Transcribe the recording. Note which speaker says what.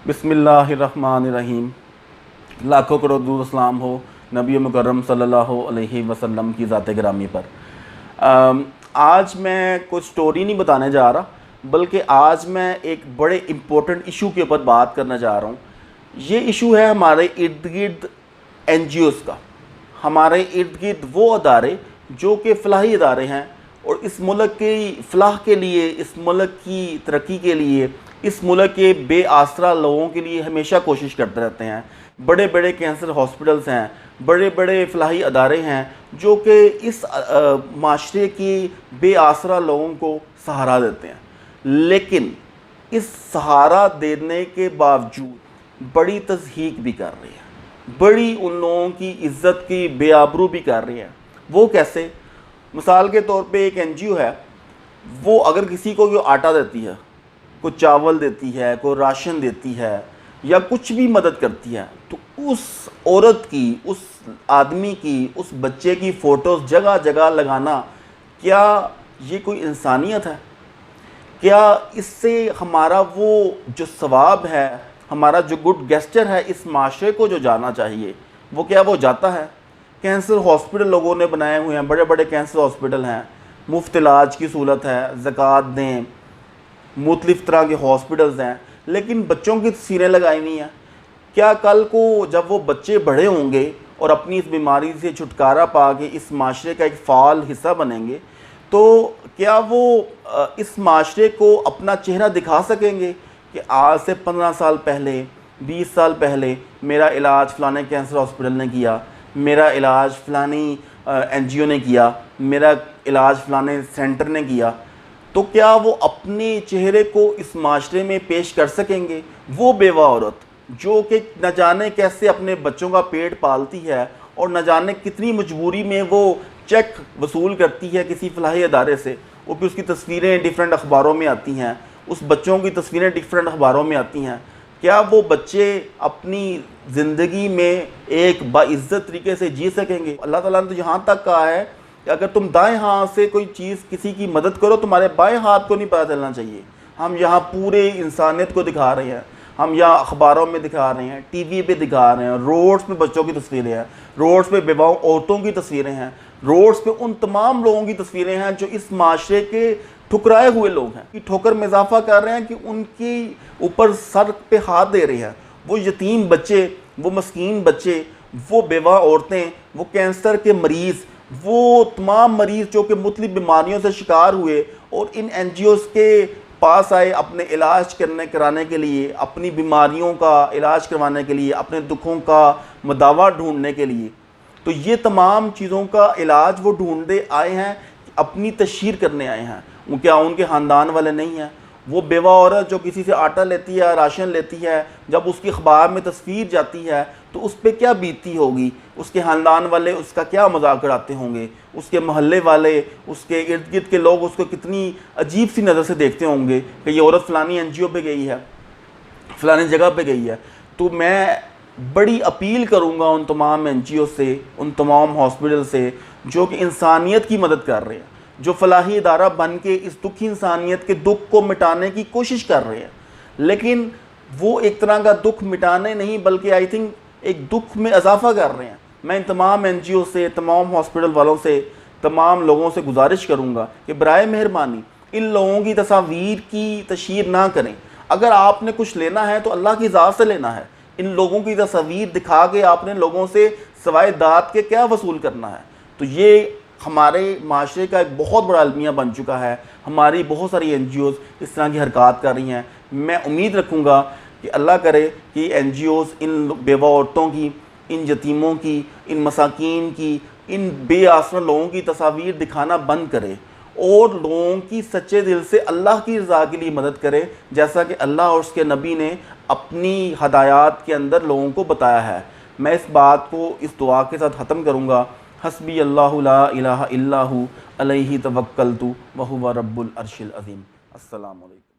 Speaker 1: बिस्मिल्लाहिर्रहमानिर्रहीम। लाखों करोड़ दुरूद सलाम हो नबी मुकर्रम सल्लल्लाहु अलैहि वसल्लम की ज़ात गिरामी पर। आज मैं कुछ स्टोरी नहीं बताने जा रहा, बल्कि आज मैं एक बड़े इम्पोर्टेंट इशू के ऊपर बात करना जा रहा हूँ। ये इशू है हमारे इर्द गिर्द NGOs का। हमारे इर्द गिर्द वो अदारे जो कि फलाही अदारे हैं और इस मुल्क की फलाह के लिए, इस मुल्क की तरक्की के लिए, इस मुल्क के बेआसरा लोगों के लिए हमेशा कोशिश करते रहते हैं। बड़े बड़े कैंसर हॉस्पिटल्स हैं, बड़े बड़े फलाही अदारे हैं जो कि इस माशरे की बेआसरा लोगों को सहारा देते हैं। लेकिन इस सहारा देने के बावजूद बड़ी तज़हीक भी कर रही है, बड़ी उन लोगों की इज़्ज़त की बेआबरू भी कर रही है। वो कैसे? मिसाल के तौर पे एक NGO है, वो अगर किसी को कोई आटा देती है, कोई चावल देती है, कोई राशन देती है या कुछ भी मदद करती है, तो उस औरत की, उस आदमी की, उस बच्चे की फ़ोटोज़ जगह जगह लगाना, क्या ये कोई इंसानियत है? क्या इससे हमारा वो जो सवाब है, हमारा जो गुड गेस्चर है इस माशरे को जो जाना चाहिए, वो क्या वो जाता है? कैंसर हॉस्पिटल लोगों ने बनाए हुए हैं, बड़े बड़े कैंसर हॉस्पिटल हैं, मुफ्त इलाज की सहूलत है, ज़कात दें, मुख्तलिफ़ तरह के हॉस्पिटल्स हैं, लेकिन बच्चों की तस्वीरें लगाई हुई हैं। क्या कल को जब वो बच्चे बड़े होंगे और अपनी इस बीमारी से छुटकारा पा के इस माशरे का एक फ़ाल हिस्सा बनेंगे, तो क्या वो इस माशरे को अपना चेहरा दिखा सकेंगे कि आज से 15 साल पहले, 20 साल पहले मेरा इलाज फ़लाने कैंसर हॉस्पिटल ने किया, मेरा इलाज फ़लानी NGO ने किया, मेरा इलाज फ़लाने सेंटर ने किया? तो क्या वो अपने चेहरे को इस माशरे में पेश कर सकेंगे? वो बेवा औरत जो कि न जाने कैसे अपने बच्चों का पेट पालती है और न जाने कितनी मजबूरी में वो चेक वसूल करती है किसी फलाही अदारे से, वो भी उसकी तस्वीरें डिफरेंट अखबारों में आती हैं, उस बच्चों की तस्वीरें डिफरेंट अखबारों में आती हैं। क्या वो बच्चे अपनी ज़िंदगी में एक बाइज़्ज़त तरीके से जी सकेंगे? अल्लाह ताला ने तो यहाँ तक कहा है कि अगर तुम दाएं हाथ से कोई चीज़ किसी की मदद करो, तुम्हारे बाएं हाथ को नहीं पता चलना चाहिए। हम यहाँ पूरे इंसानियत को दिखा रहे हैं, हम यहाँ अखबारों में दिखा रहे हैं, TV पे दिखा रहे हैं, रोड्स पे बच्चों की तस्वीरें हैं, रोड्स पे बेवाओं औरतों की तस्वीरें हैं, रोड्स पे उन तमाम लोगों की तस्वीरें हैं जो इस माशरे के ठुकराए हुए लोग हैं, कि ठोकर में इजाफा कर रहे हैं, कि उनकी ऊपर सर पे हाथ दे रहे हैं। वो यतीम बच्चे, वो मस्कीन बच्चे, वो बेवा औरतें, वो कैंसर के मरीज़, वो तमाम मरीज़ जो कि मुख्तलिफ बीमारियों से शिकार हुए और इन NGOs के पास आए अपने इलाज कराने के लिए, अपनी बीमारियों का इलाज करवाने के लिए, अपने दुखों का मदावा ढूंढने के लिए। तो ये तमाम चीज़ों का इलाज वो ढूंढते आए हैं, अपनी तशहीर करने आए हैं। क्या उनके ख़ानदान वाले नहीं हैं? वो बेवा औरत जो किसी से आटा लेती है, राशन लेती है, जब उसकी अखबार में तस्वीर जाती है तो उस पर क्या बीतती होगी? उसके ख़ानदान वाले उसका क्या मजाक उड़ाते होंगे? उसके मोहल्ले वाले, उसके इर्द गिर्द के लोग उसको कितनी अजीब सी नज़र से देखते होंगे कि ये औरत फ़लानी NGO पे गई है, फ़लानी जगह पे गई है। तो मैं बड़ी अपील करूँगा उन तमाम NGO से, उन तमाम हॉस्पिटल से जो कि इंसानियत की मदद कर रहे हैं, जो फलाही इदारा बन के इस दुखी इंसानियत के दुख को मिटाने की कोशिश कर रहे हैं, लेकिन वो एक तरह का दुख मिटाने नहीं बल्कि आई थिंक एक दुख में इजाफा कर रहे हैं। मैं इन तमाम NGO से, तमाम हॉस्पिटल वालों से, तमाम लोगों से गुजारिश करूँगा कि बराए मेहरबानी इन लोगों की तस्वीर की तशहीर ना करें। अगर आपने कुछ लेना है तो अल्लाह की ज़ात से लेना है। इन लोगों की तस्वीर दिखा के आपने लोगों से सवाए दात के क्या वसूल करना है? तो ये हमारे माशरे का एक बहुत बड़ा अलमिया बन चुका है। हमारी बहुत सारी NGOs इस तरह की हरकत कर रही हैं। मैं उम्मीद रखूँगा कि अल्लाह करे कि NGOs इन बेवा औरतों की, इन यतीमों की, इन मसाकीन की, इन बेआसरा लोगों की तस्वीर दिखाना बंद करे और लोगों की सच्चे दिल से अल्लाह की रज़ा के लिए मदद करे, जैसा कि अल्लाह और उसके नबी ने अपनी हदायत के अंदर लोगों को बताया है। मैं इस बात को इस दुआ के साथ ख़त्म करूँगा। हस्बी अल्लाहु ला इलाहा इल्ला हु अलैहि तवक्कलतु व हुवा रब्बुल अर्शिल अज़ीम। अस्सलामु अलैकुम।